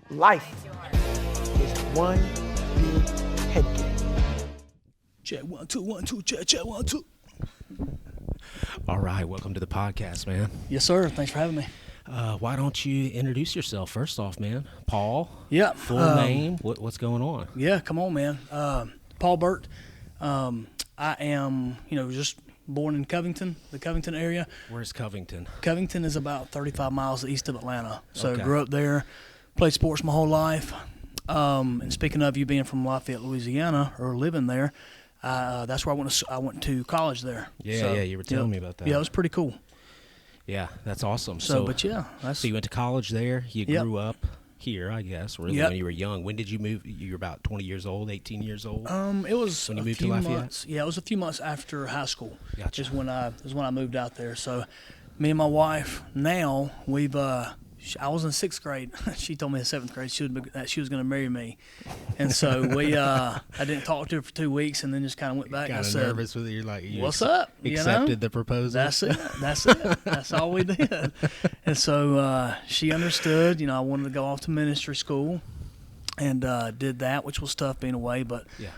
Life is one big head game. Check 1 2 1 2 check 1 2. All right, welcome to the podcast, man. Yes, sir. Thanks for having me. Why don't you introduce yourself first off, man? Paul. Yeah. Full name. What's going on? Yeah, come on, man. Paul Burt. I am, just born in Covington, the Covington area. Where's Covington? Covington is about 35 miles east of Atlanta. So Okay. grew up there, played sports my whole life. And speaking of you being from Lafayette, Louisiana, or living there, that's where I went to college there. Yeah, So, you were telling me about that. Yeah, it was pretty cool. Yeah, that's awesome. So you went to college there. You Yep. grew up here, I guess, really, Yep. when you were young. When did you move? You were about 20 years old, 18 years old? It was When you a moved to few Lafayette? months. Yeah, it was a few months after high school. Gotcha. Is when I moved out there. So, me and my wife now we've. I was in 6th grade. She told me in 7th grade she was going to marry me, and so I didn't talk to her for 2 weeks, and then just kind of went back and I said, nervous with it. You're like, "What's up?" Accepted the proposal. That's it. That's all we did. And so she understood. I wanted to go off to ministry school, and did that, which was tough being away, but Yeah.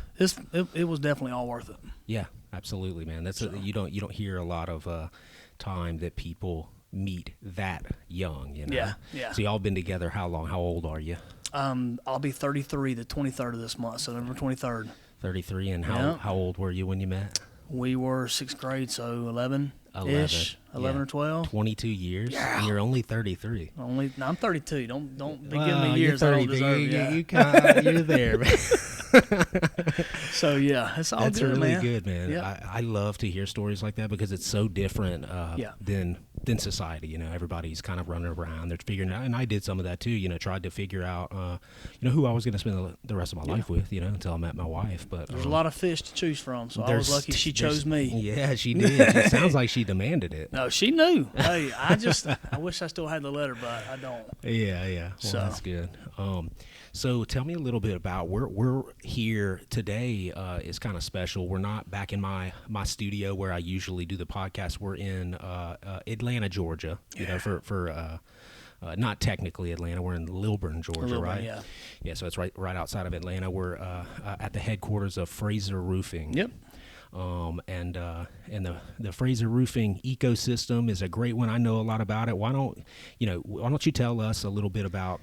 it was definitely all worth it. Yeah, absolutely, man. You don't hear a lot of time that people meet that young, Yeah. So y'all been together how long? How old are you? I'll be 33 the 23rd of this month, so November 23rd. 33. And Yeah. how old were you when you met? We were 6th grade, so 11 11, yeah. or 12. 22 years, and you're only 33. I'm 32. Don't be giving Well, me years I don't deserve. You're there, man. So yeah, it's all That's good, really man. good, man. Yeah. I love to hear stories like that because it's so different Yeah. than society. Everybody's kind of running around. They're figuring out, and I did some of that too. Tried to figure out, who I was going to spend the rest of my life with. Until I met my wife. But There's a lot of fish to choose from, so I was lucky she chose me. Yeah, she did. It sounds like she demanded it. No, she knew. Hey, I wish I still had the letter, but I don't. Yeah. Well, So- that's good. So tell me a little bit about we're here today. Is kind of special. We're not back in my studio where I usually do the podcast. We're in Atlanta, Georgia. For not technically Atlanta. We're in Lilburn, Georgia, Lilburn, right? yeah. Yeah. So it's right outside of Atlanta. We're at the headquarters of Fraser Roofing. Yep. And the Fraser Roofing ecosystem is a great one. I know a lot about it. Why don't you tell us a little bit about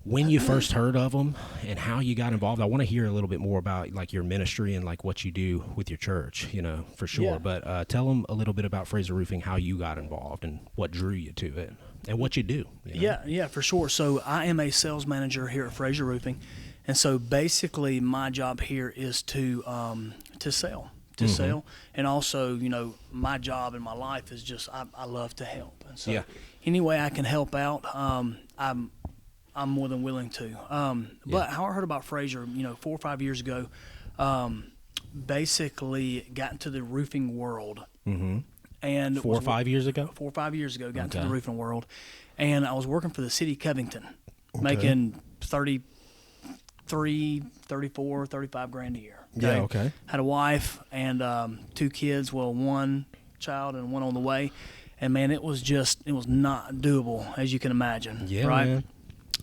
when you first heard of them and how you got involved? I want to hear a little bit more about like your ministry and like what you do with your church, for sure. Yeah. But tell them a little bit about Fraser Roofing, how you got involved and what drew you to it and what you do. Yeah, for sure. So I am a sales manager here at Fraser Roofing, and so basically my job here is to sell. Sell, and also my job in my life is just I love to help, and so any way I can help out, I'm more than willing to. But how I heard about Fraser, 4 or 5 years ago, basically got into the roofing world. Mm-hmm. And 4 or 5 years ago? 4 or 5 years ago, got into Okay. the roofing world, and I was working for the city of Covington, making 33, 34, 35 grand a year. Yeah, okay. Had a wife and 2 kids, well, 1 child and 1 on the way. And, man, it was not doable, as you can imagine. Yeah, right? man.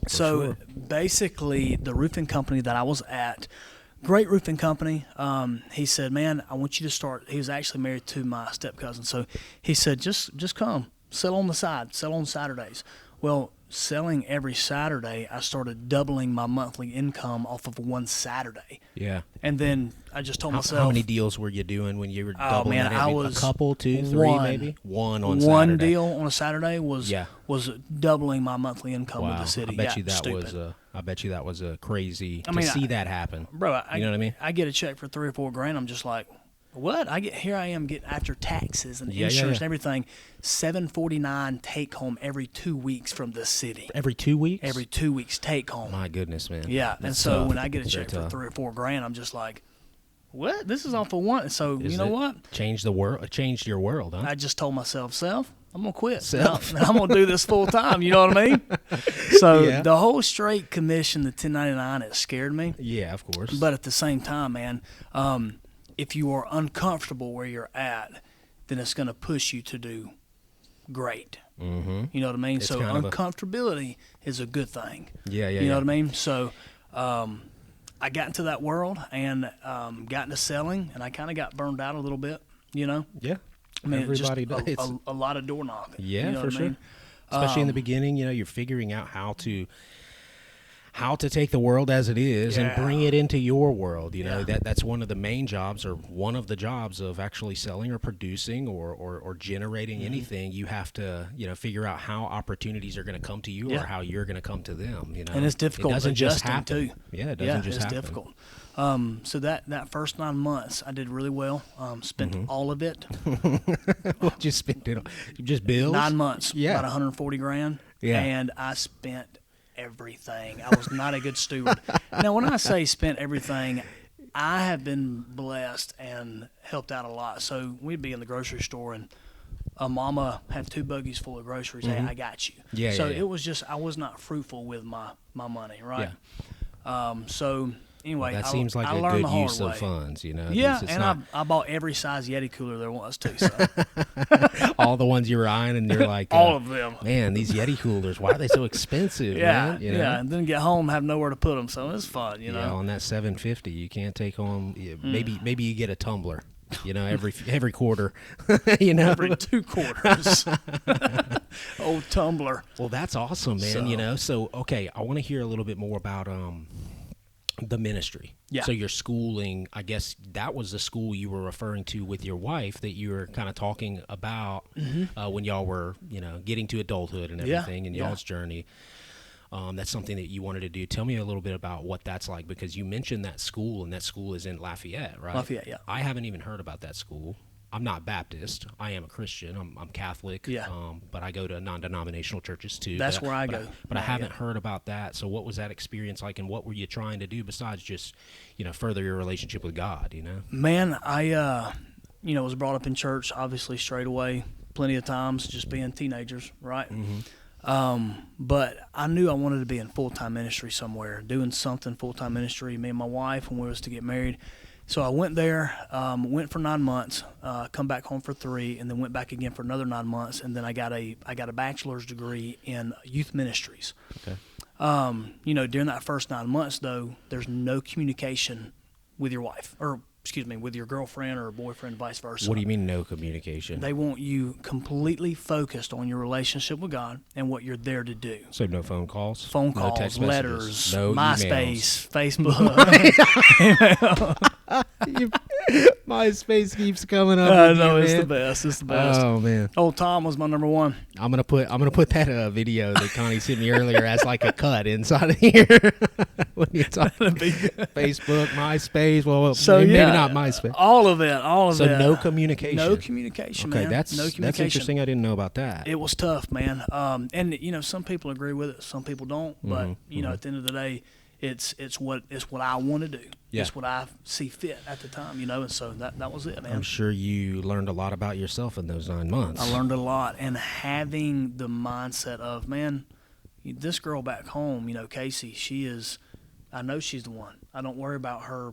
So, sure. basically, the roofing company that I was at, great roofing company, he said, man, I want you to start. He was actually married to my step-cousin. So, he said, just come, sell on the side, sell on Saturdays. Well, selling every Saturday, I started doubling my monthly income off of 1 Saturday. Yeah. And then I just told myself, How many deals were you doing when you were doubling man, that in? I was a couple, 2, 3 one. maybe? One on one Saturday. deal on a Saturday was doubling my monthly income with Wow. the city. I bet you that was crazy to see that happen. Bro, you know what I mean? I get a check for 3 or 4 grand. I'm just like, what? I am getting after taxes and insurance and everything, $749 take home every 2 weeks from the city. Every 2 weeks? Every 2 weeks take home. My goodness, man. Yeah, That's and so tough. when I get a check Very for tough. 3 or 4 grand, I'm just like, what? This is all for one. So you know what? Changed the world. Changed your world, huh? I just told myself, self, I'm gonna quit. Self. I'm gonna do this full time. You know what I mean? So the whole straight commission, the 1099, it scared me. Yeah, of course. But at the same time, man, if you are uncomfortable where you're at, then it's gonna push you to do great. You know what I mean? It's so kind of uncomfortability is a good thing. Yeah, You know what I mean? So I got into that world and got into selling, and I kind of got burned out a little bit, you know? Yeah. I mean, Everybody just does. a lot of door knocking. Yeah, you know for what I sure. mean? Especially in the beginning, you know, you're figuring out how to take the world as it is and bring it into your world. You know, that's one of the main jobs, or one of the jobs of actually selling or producing or generating anything. You have to, you know, figure out how opportunities are going to come to you or how you're going to come to them, you know. And it's difficult. It doesn't just adjusting, happen. too. Yeah, it doesn't just happen. It's difficult. So that first 9 months, I did really well. Spent all of it. What you spent it on? Just bills? 9 months. Yeah. About 140 grand. Yeah. And I spent everything. I was not a good steward. Now, when I say spent everything, I have been blessed and helped out a lot. So we'd be in the grocery store, and a mama had 2 buggies full of groceries. Hey, I got you. Yeah, so yeah, yeah. it was just, I was not fruitful with my money, right? So anyway, That seems like I a learned good the hard use way. of funds, you know. Yeah, It's and not I bought every size Yeti cooler there was too. So all the ones you were eyeing, and you're like, all of them. man, these Yeti coolers, why are they so expensive, man? You know? Yeah, and then get home, have nowhere to put them, so it's fun, you know. Yeah, on that 750, you can't take home. Maybe you get a tumbler, you know, every quarter, you know, Every 2 quarters. Old tumbler. Well, that's awesome, man. So- You know, so okay, I want to hear a little bit more about the ministry. Yeah. So your schooling, I guess that was the school you were referring to with your wife that you were kind of talking about when y'all were, you know, getting to adulthood and everything in y'all's journey. That's something that you wanted to do. Tell me a little bit about what that's like, because you mentioned that school, and that school is in Lafayette, right? Lafayette, yeah. I haven't even heard about that school. I'm not Baptist. I am a Christian. I'm Catholic. Yeah. But I go to non-denominational churches too. That's where I go. But I haven't heard about that. So what was that experience like, and what were you trying to do besides just, you know, further your relationship with God, you know? Man, I you know, was brought up in church, obviously straight away, plenty of times, just being teenagers, right? But I knew I wanted to be in full-time ministry somewhere, doing something full-time ministry, me and my wife, when we was to get married. So I went there, went for 9 months, come back home for 3, and then went back again for another 9 months, and then I got a bachelor's degree in youth ministries. Okay. You know, during that first 9 months, though, there's no communication with your wife, or excuse me, with your girlfriend or boyfriend, vice versa. What do you mean no communication? They want you completely focused on your relationship with God and what you're there to do. So no phone calls? Phone No calls, text letters, messages, no MySpace, Facebook. MySpace keeps coming up. I know, it's the best. It's the best. Oh man, Old Tom was my number one. I'm gonna put that video that Connie sent me earlier as like a cut inside of here. When you talk Facebook, MySpace, well, So maybe yeah, not MySpace. All of it. So no communication. No communication, Okay, man. that's no communication. that's interesting. I didn't know about that. It was tough, man. And you know, some people agree with it, some people don't. But you know, at the end of the day, it's what I want to do. Yeah. It's what I see fit at the time. You know, and so that was it, man. I'm sure you learned a lot about yourself in those 9 months. I learned a lot, and having the mindset of, man, this girl back home, you know, Casey, I know she's the one. I don't worry about her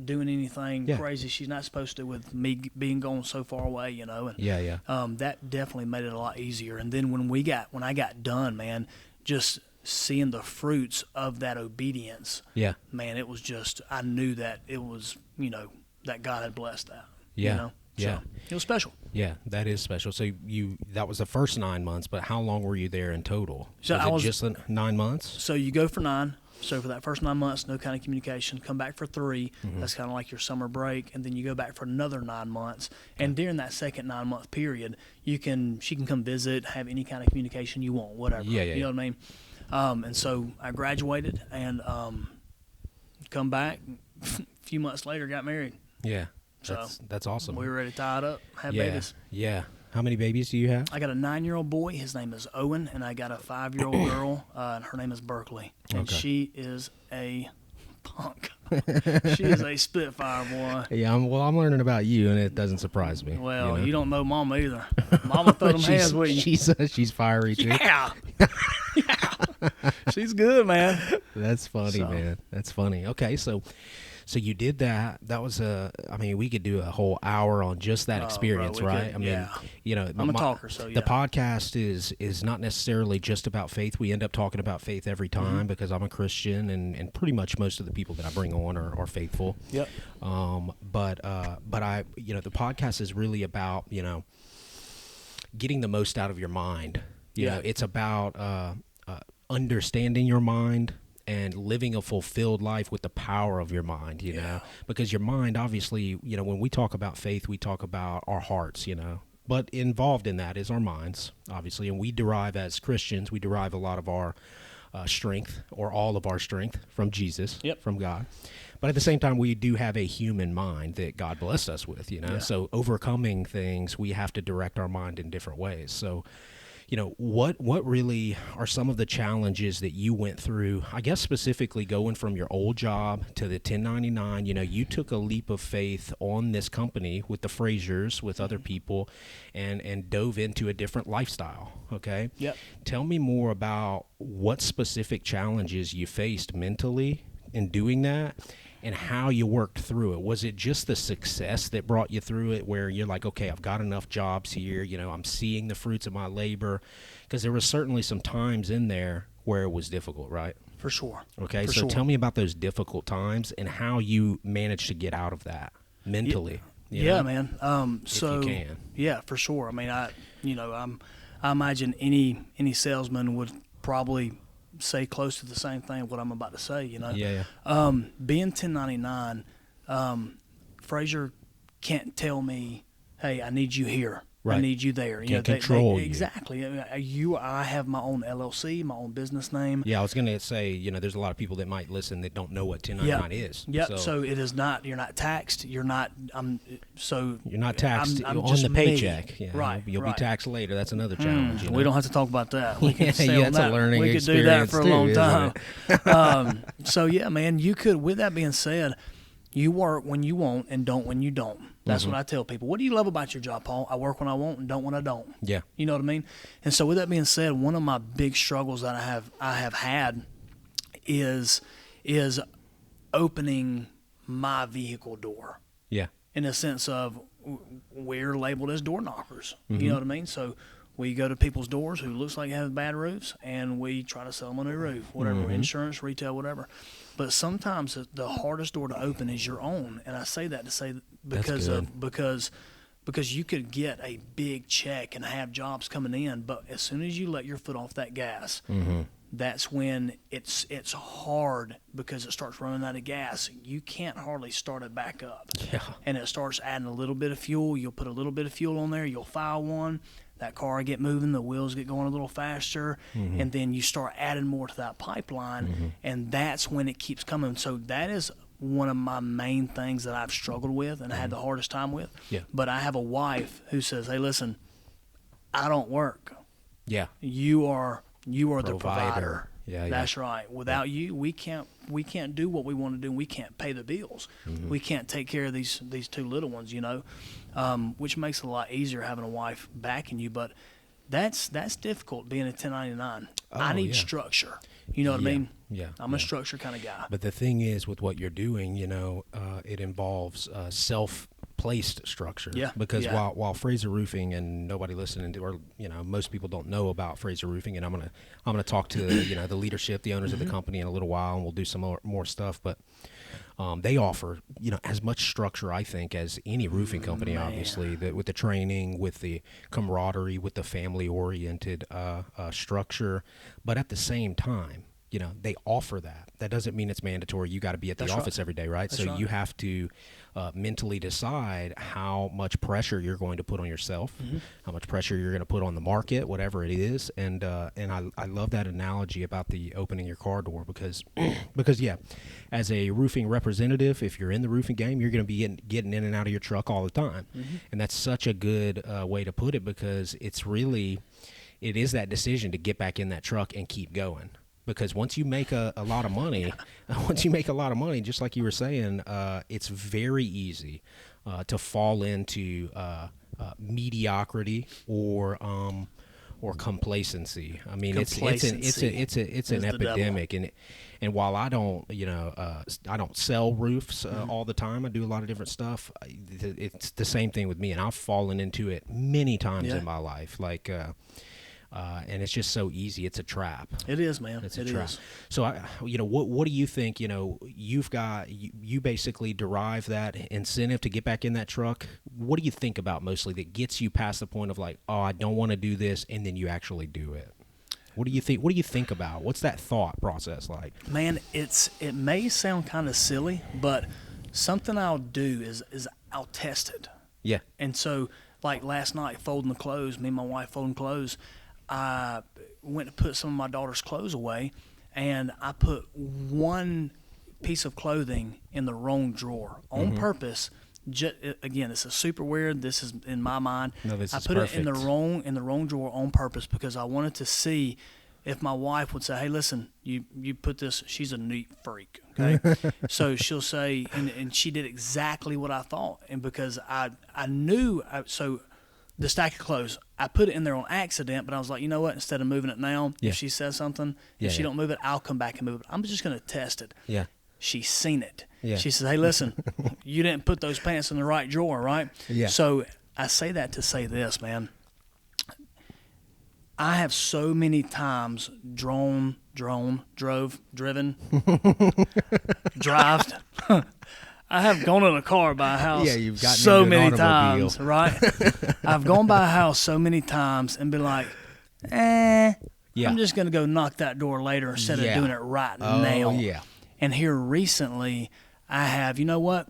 doing anything crazy she's not supposed to with me being gone so far away, you know. And that definitely made it a lot easier. And then when I got done, man, just seeing the fruits of that obedience, man, it was just, I knew that it was, you know, that God had blessed that. You know? So it was special. Yeah, that is special. So that was the first 9 months, but how long were you there in total? So was it just 9 months? So you go for 9. So for that first 9 months, no kind of communication. Come back for 3. That's kind of like your summer break, and then you go back for another 9 months. And during that second 9-month period, she can come visit, have any kind of communication you want, whatever. You know what I mean? And so I graduated and come back. A few months later, got married. Yeah, So that's awesome. we were ready to tie it up, have babies. Yeah. How many babies do you have? I got a 9-year-old boy. His name is Owen, and I got a 5-year-old girl, and her name is Berkeley. And she is a punk. She is a spitfire, boy. Yeah, I'm learning about you, and it doesn't surprise me. Well, you don't know Mama either. Mama throw them hands with you. She's fiery too. Yeah. Yeah. She's good, man. That's funny, So- man. That's funny. Okay, so you did that. That was I mean, we could do a whole hour on just that Oh, experience, bro, we right? could, I mean, yeah. you know, I'm a talker, so the yeah. podcast is not necessarily just about faith. We end up talking about faith every time because I'm a Christian, and pretty much most of the people that I bring on are faithful. Yep. But I, you know, the podcast is really about, you know, getting the most out of your mind. You Yeah. know, it's about understanding your mind and living a fulfilled life with the power of your mind, you know, because your mind, obviously, you know, when we talk about faith, we talk about our hearts, you know, but involved in that is our minds, obviously. And we derive, as Christians, we derive a lot of our strength, or all of our strength, from Jesus, from God. But at the same time, we do have a human mind that God blessed us with, you know. Yeah. So overcoming things, we have to direct our mind in different ways. So, you know, what really are some of the challenges that you went through? I guess specifically going from your old job to the 1099. You know, you took a leap of faith on this company with the Frasers, with other people, and dove into a different lifestyle. Okay. Yep. Tell me more about what specific challenges you faced mentally in doing that, and how you worked through it. Was it just the success that brought you through it, where you're like, okay, I've got enough jobs here, you know, I'm seeing the fruits of my labor? Because there was certainly some times in there where it was difficult, right? For sure. Okay, For so sure. tell me about those difficult times and how you managed to get out of that mentally. you Yeah, know? man. So you can. yeah, for sure. I mean, I imagine any salesman would probably say close to the same thing what I'm about to say. You know. Yeah. Being 1099, Fraser can't tell me, hey, I need you here. I Right. need you there. Can't control you. Exactly. I have my own LLC, my own business name. Yeah, I was going to say, you know, there's a lot of people that might listen that don't know what 1099 is. Yep. So it is not. You're not taxed. You're not. You're not taxed I'm on just the me. paycheck. Yeah, Right. You'll right. be taxed later. That's another challenge. You know? We don't have to talk about that. We can Yeah, stay on that's a that. learning We could do that experience for a too, long isn't time. So yeah, man, you could. With that being said, you work when you want and don't when you don't. That's what I tell people. What do you love about your job, Paul? I work when I want and don't when I don't. Yeah. You know what I mean? And so with that being said, one of my big struggles that I have had is opening my vehicle door, Yeah. in the sense of we're labeled as door knockers. You know what I mean? So we go to people's doors who looks like have bad roofs, and we try to sell them a new roof, whatever, insurance, retail, whatever. But sometimes the hardest door to open is your own, and I say that to say because you could get a big check and have jobs coming in, but as soon as you let your foot off that gas, that's when it's hard, because it starts running out of gas. You can't hardly start it back up. Yeah. And it starts adding a little bit of fuel. You'll put a little bit of fuel on there. You'll file one. That car will get moving. The wheels get going a little faster. And then you start adding more to that pipeline. And that's when it keeps coming. So that is one of my main things that I've struggled with and had the hardest time with. Yeah. But I have a wife who says, hey, listen, I don't work. Yeah. You are the provider. Yeah, That's right. Without you, we can't do what we want to do. We can't pay the bills. We can't take care of these two little ones, you know, which makes it a lot easier having a wife backing you. But that's difficult being a 1099. I need structure. You know what I mean? Yeah. I'm a structure kind of guy. But the thing is, with what you're doing, you know, it involves self-placed structure. Yeah. Because Yeah. while Fraser Roofing, and nobody listening to, or you know, most people don't know about Fraser Roofing, and I'm gonna talk to you know, the leadership, the owners of the company in a little while, and we'll do some more stuff. But they offer, you know, as much structure, I think, as any roofing company. Obviously, with the training, with the camaraderie, with the family-oriented structure. But at the same time, you know, they offer that. That doesn't mean it's mandatory. You got to be at the office every day, right? So you have to mentally decide how much pressure you're going to put on yourself, how much pressure you're going to put on the market, whatever it is. And I love that analogy about the opening your car door, because yeah, as a roofing representative, if you're in the roofing game, you're going to be getting in and out of your truck all the time. And that's such a good way to put it, because it is that decision to get back in that truck and keep going. Because once you make a lot of money, just like you were saying, it's very easy to fall into mediocrity or or complacency. I mean, it's an Is the devil. epidemic, and while I don't I don't sell roofs all the time. I do a lot of different stuff. It's the same thing with me, and I've fallen into it many times in my life. Like, and it's just so easy. It's a trap. It is, man. It's a trap. So, what do you think? You basically derive that incentive to get back in that truck. What do you think about mostly that gets you past the point of like, oh, I don't want to do this, and then you actually do it? What do you think? What do you think about? What's that thought process like? Man, it may sound kind of silly, but something I'll do is I'll test it. Yeah. And so, like last night, folding the clothes, me and my wife folding clothes, I went to put some of my daughter's clothes away, and I put one piece of clothing in the wrong drawer on purpose. Again, this is super weird. This is in my mind. No, this I is put perfect. it in the wrong drawer on purpose because I wanted to see if my wife would say, "Hey, listen, you put this." She's a neat freak, okay? So she'll say, and she did exactly what I thought, and because I knew, so the stack of clothes, I put it in there on accident, but I was like, you know what? Instead of moving it now, if she says something, if she don't move it, I'll come back and move it. I'm just going to test it. Yeah. She's seen it. Yeah. She says, hey, listen, you didn't put those pants in the right drawer, right? Yeah. So I say that to say this, man. I have so many times driven, I have gone in a car by a house you've gotten so into an many automobile. times, right? I've gone by a house so many times and been like, I'm just going to go knock that door later instead of doing it right now. Yeah. And here recently, I have, you know what?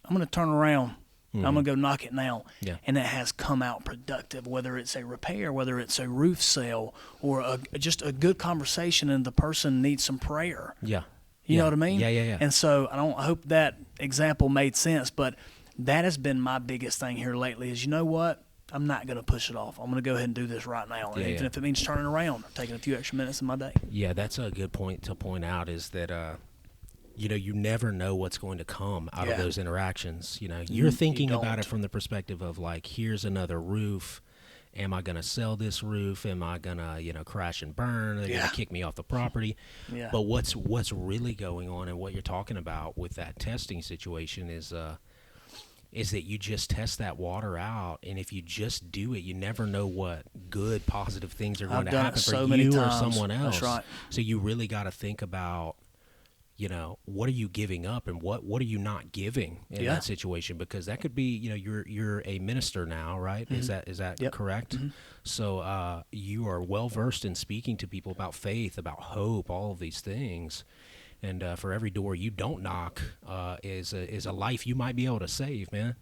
I'm going to turn around. I'm going to go knock it now. Yeah. And it has come out productive, whether it's a repair, whether it's a roof sale, or just a good conversation and the person needs some prayer. Yeah. You know what I mean? Yeah. And so I hope that example made sense, but that has been my biggest thing here lately is, you know what? I'm not going to push it off. I'm going to go ahead and do this right now. And even if it means turning around, taking a few extra minutes in my day. Yeah, that's a good point to point out is that, you never know what's going to come out of those interactions. You're thinking about it from the perspective of like, here's another roof. Am I going to sell this roof? Am I going to, crash and burn? Are they going to kick me off the property? Yeah. But what's really going on and what you're talking about with that testing situation is that you just test that water out, and if you just do it, you never know what good, positive things are going to happen for you or someone else. That's right. So you really got to think about, what are you giving up and what are you not giving in that situation? Because that could be, you're a minister now, right? Is that correct? So you are well versed in speaking to people about faith, about hope, all of these things. And for every door you don't knock is a life you might be able to save, man.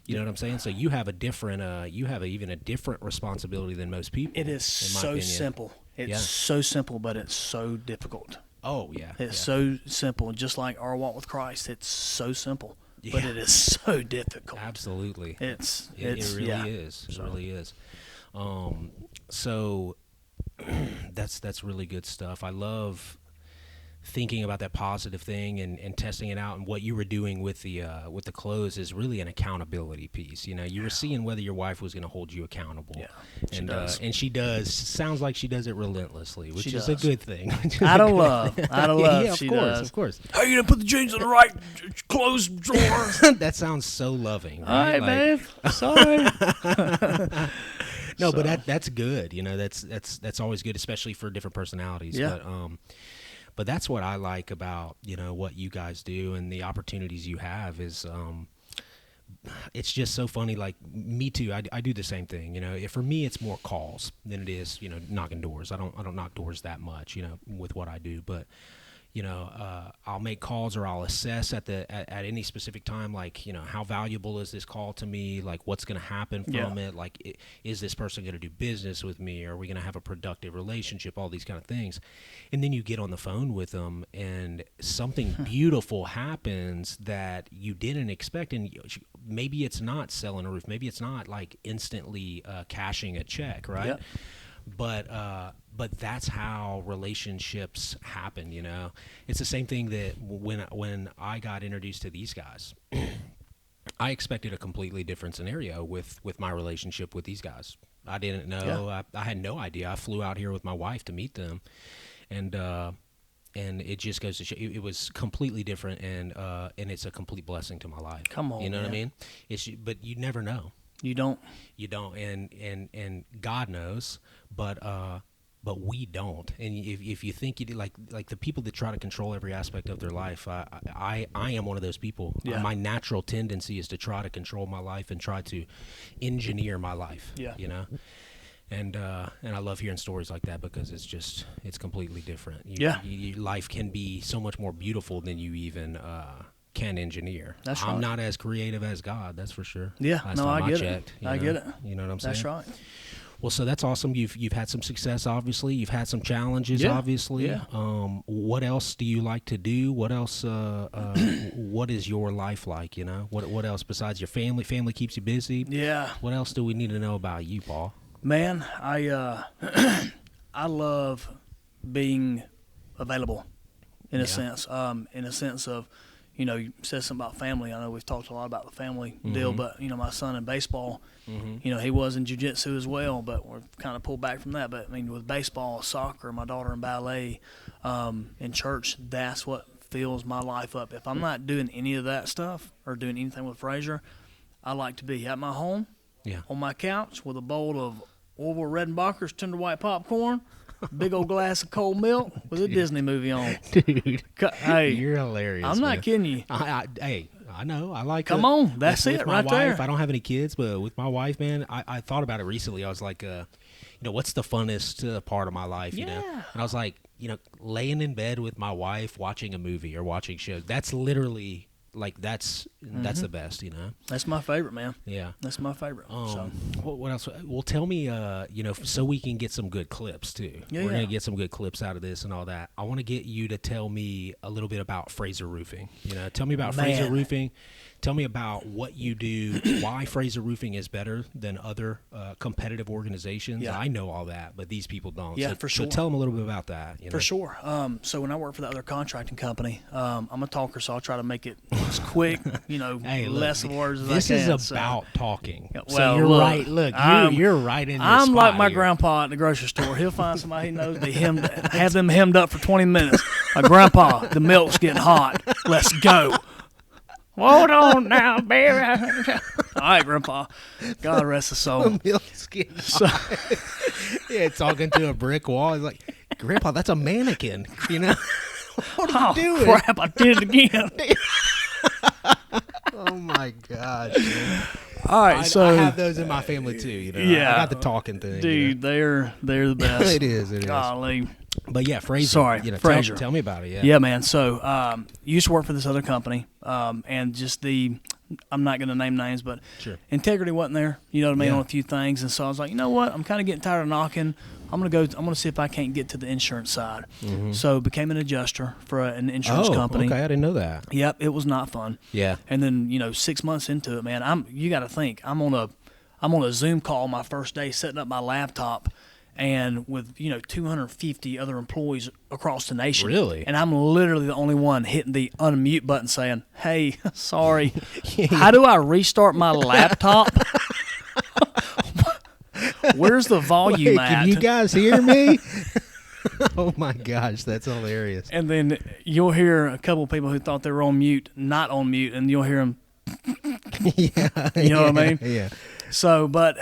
You know what I'm saying? So you have even a different responsibility than most people. It is so simple. It's so simple, but it's so difficult. Oh, yeah. It's so simple. Just like our walk with Christ, it's so simple, but it is so difficult. Absolutely. It really is. It really is. So that's really good stuff. I love thinking about that positive thing and testing it out, and what you were doing with the clothes is really an accountability piece. You were seeing whether your wife was going to hold you accountable. And she does. Sounds like she does it relentlessly, which is a good thing. Out of love. Yeah, she of course. How you gonna put the jeans in the right clothes drawer? That sounds so loving. All Right? right, babe. Sorry. No, but that's good. That's always good, especially for different personalities. Yeah. But that's what I like about, what you guys do and the opportunities you have is, it's just so funny. Like me too. I do the same thing. For me, it's more calls than it is, knocking doors. I don't knock doors that much, with what I do, but I'll make calls or I'll assess at any specific time, like, how valuable is this call to me? Like, what's going to happen from it? Like, is this person going to do business with me? Are we going to have a productive relationship? All these kind of things. And then you get on the phone with them and something beautiful happens that you didn't expect. And maybe it's not selling a roof. Maybe it's not like instantly cashing a check, right? Yep. But that's how relationships happen, It's the same thing that when I got introduced to these guys, I expected a completely different scenario with my relationship with these guys. I didn't know. I had no idea. I flew out here with my wife to meet them, and it just goes to show it was completely different, and it's a complete blessing to my life. Come on, you know man. what I mean? But you never know. You don't. And God knows, but we don't. And if you think you do, like the people that try to control every aspect of their life, I am one of those people. Yeah. My natural tendency is to try to control my life and try to engineer my life. Yeah. You know. And I love hearing stories like that because it's completely different. Life can be so much more beautiful than you even can engineer. That's I'm right. not as creative as God, that's for sure. Yeah, Last no, time I get checked, it. I get it. You know what I'm saying? That's right. Well, so that's awesome. You've had some success, obviously. You've had some challenges, Yeah. obviously. Yeah. What else do you like to do? What else? What is your life like? You know, what else besides your family? Family keeps you busy. Yeah. What else do we need to know about you, Paul? Man, I I love being available in a sense. In a sense of, you said something about family. I know we've talked a lot about the family deal, but my son in baseball, he was in jiu-jitsu as well, but we're kind of pulled back from that. But I mean, with baseball, soccer, my daughter in ballet, in church, that's what fills my life up. If I'm not doing any of that stuff or doing anything with Frazier, I like to be at my home, on my couch with a bowl of Orville Redenbacher's tender white popcorn, big old glass of cold milk with a Disney movie on. Dude, hey, you're hilarious. I'm not man. kidding you. Hey, I know. I like. Come on, that's with it my right wife, there. I don't have any kids, but with my wife, man, I thought about it recently. I was like, what's the funnest part of my life? You know, and I was like, laying in bed with my wife, watching a movie or watching shows. That's literally. Like that's the best, That's my favorite, man. Yeah, that's my favorite. What else? Well, tell me, so we can get some good clips too. We're gonna get some good clips out of this and all that. I want to get you to tell me a little bit about Frazier Roofing. Tell me about Frazier Roofing. Tell me about what you do, why Frazier Roofing is better than other competitive organizations. Yeah. I know all that, but these people don't. Yeah, so, for sure. So tell them a little bit about that. For sure. So when I work for the other contracting company, I'm a talker, so I'll try to make it as quick, Hey, look, less words as I can. This is about talking. Well, so you're look, right. Look, you're right in your I'm spot like my here. grandpa at the grocery store. He'll find somebody he knows, have them hemmed up for 20 minutes. Grandpa, the milk's getting hot. Let's go. Hold on now, baby. All right, Grandpa. God rest his soul. Milk's getting hot. Yeah, talking to a brick wall. He's like, Grandpa, that's a mannequin. What are you doing? Crap, I did it again. Oh my gosh. Man. All right, I have those in my family too. Yeah. I got the talking thing. Dude, they're the best. It is. Golly. But yeah, Frazier. Sorry, Frazier. Tell me about it. Yeah, man. So, used to work for this other company, and just I'm not going to name names, but Sure. integrity wasn't there. You know what I mean, Yeah. on a few things, and so I was like, you know what? I'm kind of getting tired of knocking. I'm gonna see if I can't get to the insurance side. So, became an adjuster for an insurance company. Okay, I didn't know that. Yep, it was not fun. Yeah. And then 6 months into it, man, you got to think I'm on a Zoom call my first day, setting up my laptop, and with 250 other employees across the nation. Really? And I'm literally the only one hitting the unmute button, saying, "Hey, sorry, how do I restart my laptop? Where's the volume at? Can you guys hear me?" Oh my gosh, that's hilarious. And then you'll hear a couple of people who thought they were on mute, not on mute, and you'll hear them. Yeah. You know what I mean? Yeah. So, but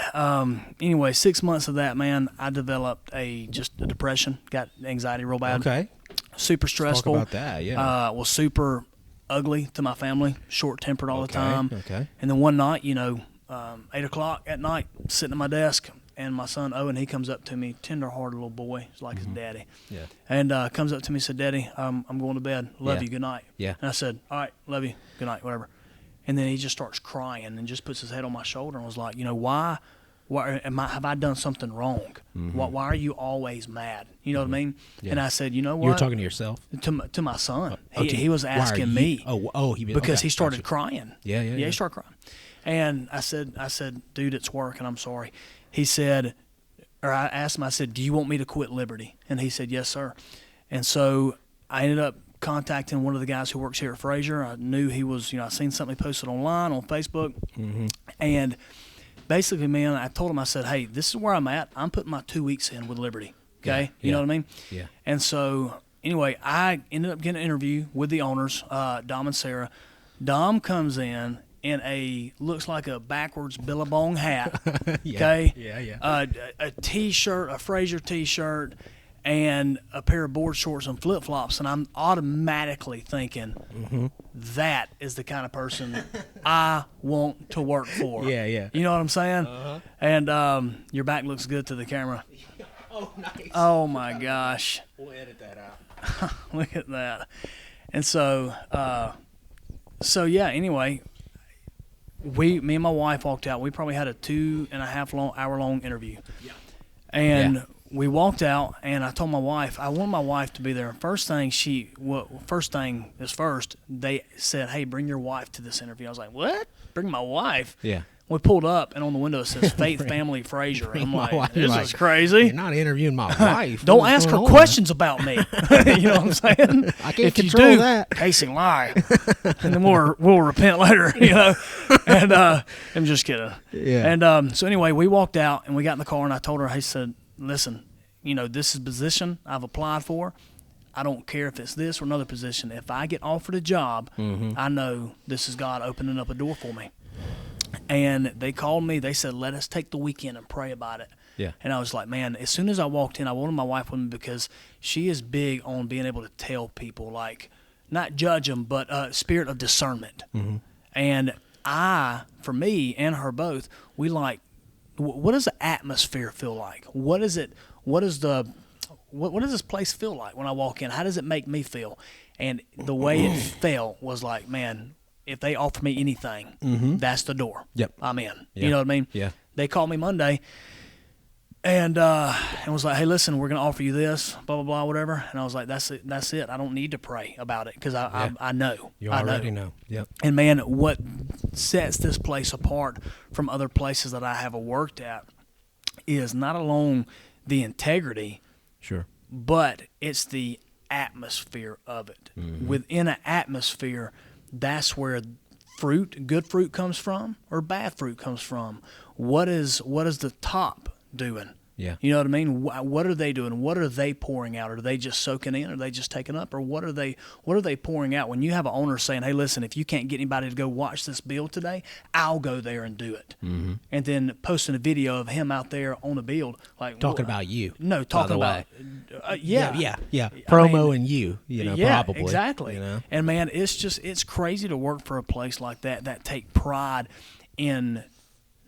anyway, 6 months of that, man, I developed just a depression, got anxiety real bad. Okay. Super stressful. Talk about that, yeah. Was super ugly to my family, short-tempered all the time. Okay. And then one night, 8 o'clock at night, sitting at my desk, and my son Owen, he comes up to me, tender-hearted little boy, he's like his daddy. Yeah. And comes up to me and said, "Daddy, I'm going to bed. Love Yeah. you. Good night." Yeah. And I said, "All right, love you. Good night, whatever." And then he just starts crying and just puts his head on my shoulder and was like, why have I done something wrong? Why are you always mad? You know what I mean? Yeah. And I said, you know what? You were talking to yourself? To my son. Oh, He was why are asking me. Because he started crying. Yeah, he started crying. And I said, "Dude, it's work and I'm sorry." He said, or I asked him, I said, "Do you want me to quit Liberty?" And he said, "Yes, sir." And so I ended up contacting one of the guys who works here at Frazier. I knew he was, I seen something he posted online on Facebook, and basically, man, I told him, I said, hey, this is where I'm at. I'm putting my 2 weeks in with Liberty. Okay, you know what I mean? Yeah. And so anyway, I ended up getting an interview with the owners, Dom and Sarah. Dom comes in looks like a backwards Billabong hat. Okay. Yeah. A T-shirt, a Frazier T-shirt, and a pair of board shorts and flip flops, and I'm automatically thinking that is the kind of person I want to work for. Yeah. You know what I'm saying? And your back looks good to the camera. Oh, nice. Oh my gosh. We'll edit that out. Look at that. And so, yeah. Anyway, me and my wife walked out. We probably had a 2.5 hour long interview. Yeah. And we walked out, and I told my wife, I want my wife to be there. First thing is first, they said, hey, bring your wife to this interview. I was like, what? Bring my wife? Yeah. We pulled up, and on the window it says Faith Family Frazier. I'm my like, wife. this Like, is crazy. You're not interviewing my wife. Don't What's ask her going on? questions about me. You know what I'm saying? I can't if control you do, that. Casey, lie, and then we'll repent later. You know, and I'm just kidding. Yeah. And so anyway, we walked out and we got in the car, and I told her, I said, listen, you know, this is a position I've applied for. I don't care if it's this or another position. If I get offered a job, I know this is God opening up a door for me. And they called me. They said, let us take the weekend and pray about it. Yeah. And I was like, man, as soon as I walked in, I wanted my wife with me because she is big on being able to tell people, like, not judge them, but spirit of discernment. And for me and her both, we like, what does the atmosphere feel like? What is it? What does this place feel like when I walk in? How does it make me feel? And the way it felt was like, man, if they offer me anything, that's the door. Yep. I'm in. Yeah. You know what I mean? Yeah. They called me Monday and was like, hey, listen, we're going to offer you this, blah, blah, blah, whatever. And I was like, that's it. I don't need to pray about it because I know. You already know. Yep. And, man, what sets this place apart from other places that I have worked at is not alone the integrity, Sure. but it's the atmosphere of it. Within an atmosphere, that's where good fruit comes from or bad fruit comes from. What is the top doing? Yeah. You know what I mean? What are they doing? What are they pouring out? Are they just soaking in? Are they just taking up? Or what are they pouring out? When you have an owner saying, hey, listen, if you can't get anybody to go watch this build today, I'll go there and do it. And then posting a video of him out there on the build. Like Talking about you. No, talking about Yeah. Promo and you know, yeah, probably. Exactly. You know? And man, it's crazy to work for a place like that take pride in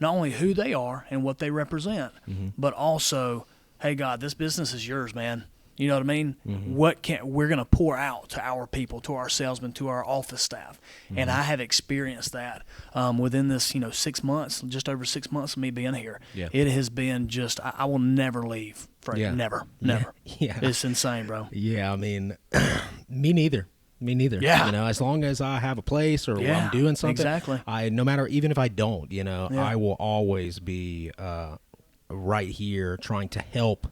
not only who they are and what they represent, but also, hey God, this business is yours, man. You know what I mean? We're going to pour out to our people, to our salesmen, to our office staff, and I have experienced that within this 6 months, just over 6 months of me being here. Yeah. It has been just I will never leave. Never. Yeah. It's insane, bro. Yeah, I mean, me neither. Yeah. You know, as long as I have a place or Yeah, I'm doing something, exactly. no matter, even if I don't, you know, Yeah. I will always be right here trying to help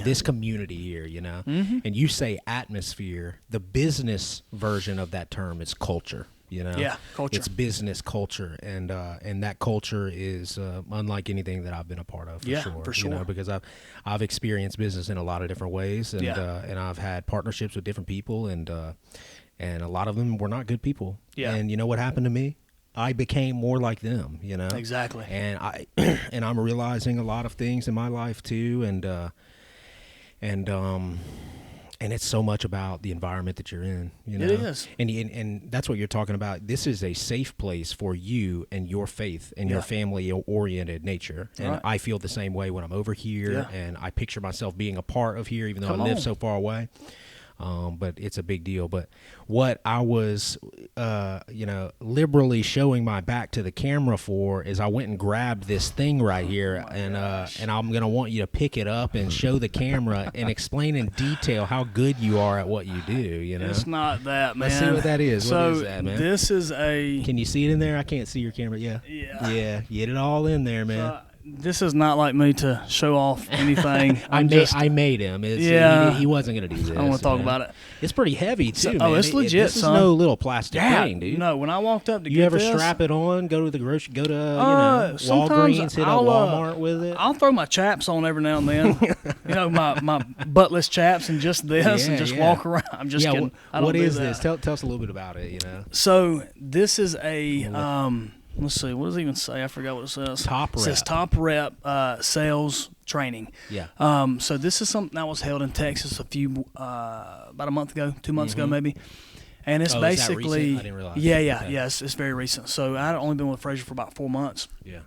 this community here, you know. And you say atmosphere, the business version of that term is culture. You know, Yeah, culture. It's business culture, and that culture is unlike anything that I've been a part of. For sure. You know, because I've experienced business in a lot of different ways, and and I've had partnerships with different people, and a lot of them were not good people. Yeah. And you know what happened to me? I became more like them. You know, Exactly. And I'm realizing a lot of things in my life too, and it's so much about the environment that you're in, you know. It is. And that's what you're talking about. This is a safe place for you and your faith and your family-oriented nature. And Right. I feel the same way when I'm over here, and I picture myself being a part of here, even though Come I live on. so far away. But it's a big deal. But what I was, liberally showing my back to the camera for is I went and grabbed this thing right here, and I'm gonna want you to pick it up and show the camera and explain in detail how good you are at what you do. You know, It's not that, man. Let's see what that is. So What is that, man? this is a Can you see it in there? I can't see your camera. Yeah. Yeah. Yeah. Get it all in there, man. this is not like me to show off anything. I made him. He wasn't going to do this. I don't want to talk about it. It's pretty heavy, too, man. Oh, it's legit, This son. is no little plastic thing, dude. No, when I walked up to You get ever this, strap it on, go to the grocery, go to sometimes Walgreens, hit up Walmart with it? I'll throw my chaps on every now and then. My buttless chaps and just this and just walk around. I'm just kidding. What is this? Tell us a little bit about it, So this is a let's see, what does it even say? I forgot what it says. Top rep. It says top rep sales training. Yeah. So this is something that was held in Texas about a month ago, 2 months ago maybe. And it's basically, is that recent? I didn't realize. Yeah, it's very recent. So I'd only been with Frazier for about 4 months. Yeah.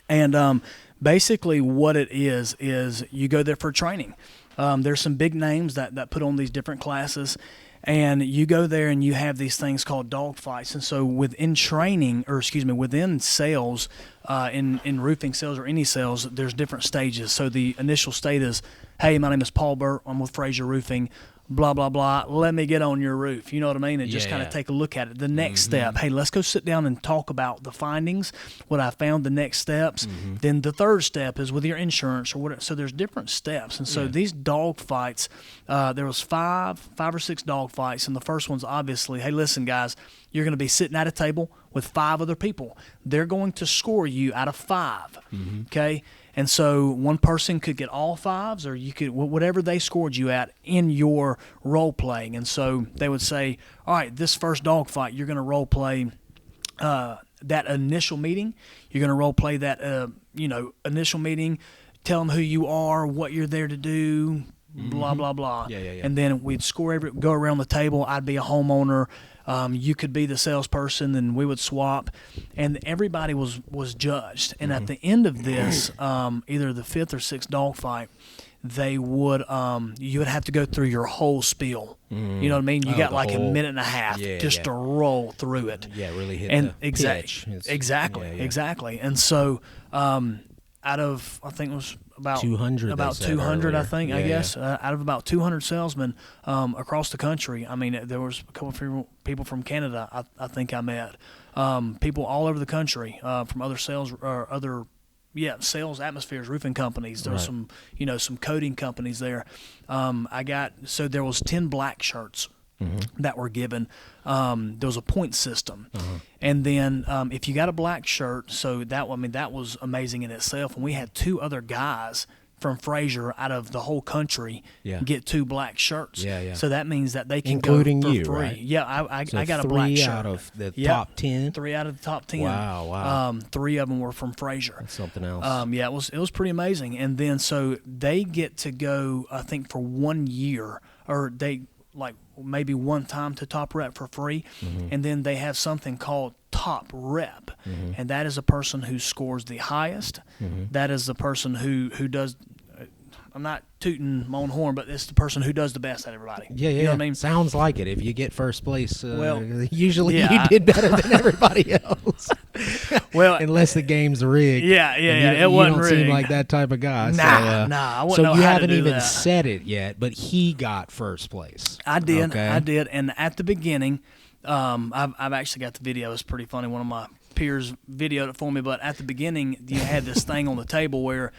And basically what it is you go there for training. There's some big names that put on these different classes. And you go there and you have these things called dog fights. And so within sales, in roofing sales or any sales, there's different stages. So the initial state is, hey, my name is Paul Burt. I'm with Frazier Roofing. Blah, blah, blah. Let me get on your roof. You know what I mean? And just kind of take a look at it. The next step, hey, let's go sit down and talk about the findings, what I found, the next steps. Then the third step is with your insurance or whatever. So there's different steps. And so these dog fights, there was five or six dog fights. And the first one's obviously, hey, listen, guys, you're going to be sitting at a table with 5 other people. They're going to score you out of 5, okay? And so one person could get all 5s, or you could whatever they scored you at in your role playing. And so they would say, all right, this first dog fight, you're going to role play that initial meeting. You're going to role play that initial meeting. Tell them who you are, what you're there to do, blah blah blah. Yeah. And then we'd go around the table. I'd be a homeowner. You could be the salesperson, and we would swap, and everybody was judged. And at the end of this, either the 5th or 6th dog fight, they would you would have to go through your whole spiel. You know what I mean? You got like a minute and a half to roll through it. Yeah, really hit and the pitch. Exactly. And so out of, I think it was about 200, I think, I guess, out of about 200 salesmen across the country. I mean, there was a couple of people from Canada I think I met, people all over the country from other sales or other sales atmospheres, roofing companies. There was some coating companies there. There was 10 black shirts that were given. There was a point system, and then if you got a black shirt, that was amazing in itself. And we had 2 other guys from Frazier out of the whole country get 2 black shirts. So that means that they can including go for you, free. right? Yeah, I got a black shirt. 3 out of the top 10. 3 out of the top 10. Wow. 3 of them were from Frazier. That's something else. It was pretty amazing. And then so they get to go, I think, for 1 year, or they maybe one time to top rep for free, and then they have something called top rep, and that is a person who scores the highest. That is the person who does. I'm not tooting my own horn, but it's the person who does the best at everybody. Yeah. You know what I mean? Sounds like it. If you get first place, usually you did better than everybody else. Well, unless the game's rigged. Yeah. It wasn't don't rigged. seem like that type of guy. Nah. I wouldn't know you how haven't to do even that. said it yet, but he got first place. I did. Okay. I did. And at the beginning, I've actually got the video. It's pretty funny. One of my peers videoed it for me. But at the beginning, you had this thing on the table where,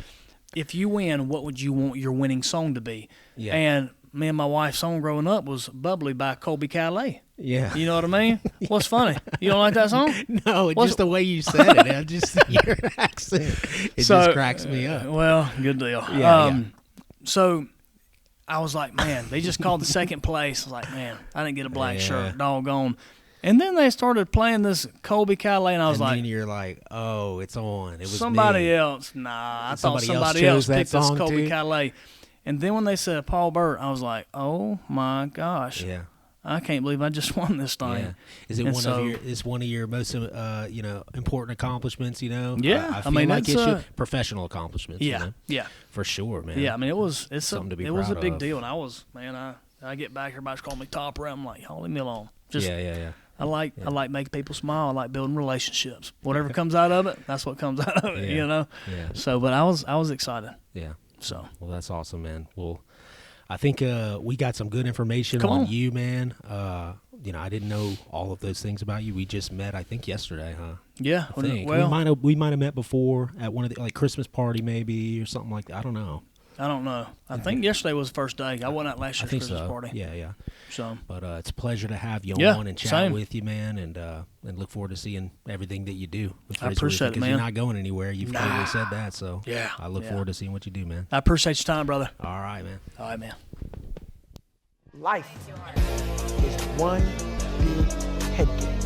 if you win, what would you want your winning song to be? Yeah. And me and my wife's song growing up was Bubbly by Colby Calais. Yeah. You know what I mean? What's funny? You don't like that song? No, just the way you said it. I just your accent. It just cracks me up. Well, good deal. Yeah. So I was like, man, they just called the second place. I was like, man, I didn't get a black shirt. Doggone. And then they started playing this Colby Calais, and I was like, then you're like, oh, it's on. It was somebody me. else. Nah, I thought somebody else picked this song Colby too? Calais. And then when they said Paul Burt, I was like, oh my gosh. Yeah. I can't believe I just won this thing. Yeah. Is it one of your most important accomplishments, Yeah. I mean, like it's professional accomplishments. Yeah. Yeah. For sure, man. Yeah, I mean, it's something to be it was a proud big of. deal, and I get back, everybody's calling me top rep. I'm like, holy me alone. Yeah. I like making people smile. I like building relationships. Whatever comes out of it, that's what comes out of it. Yeah. So, but I was excited. Yeah. So. Well, that's awesome, man. Well, I think we got some good information Come on. you, man. I didn't know all of those things about you. We just met, I think, yesterday, huh? Yeah. I think. Well, we might have met before at one of the Christmas party maybe or something like that. I don't know. I think yesterday was the first day. I went out last I year's think Christmas so. party. Yeah. So, But it's a pleasure to have you Yeah, on and chat same. with you, man, and look forward to seeing everything that you do. With I Fraser appreciate Roofing, it, 'cause man. You're not going anywhere. You've clearly said that, so Yeah, I look yeah. forward to seeing what you do, man. I appreciate your time, brother. All right, man. All right, man. Life is one big head game.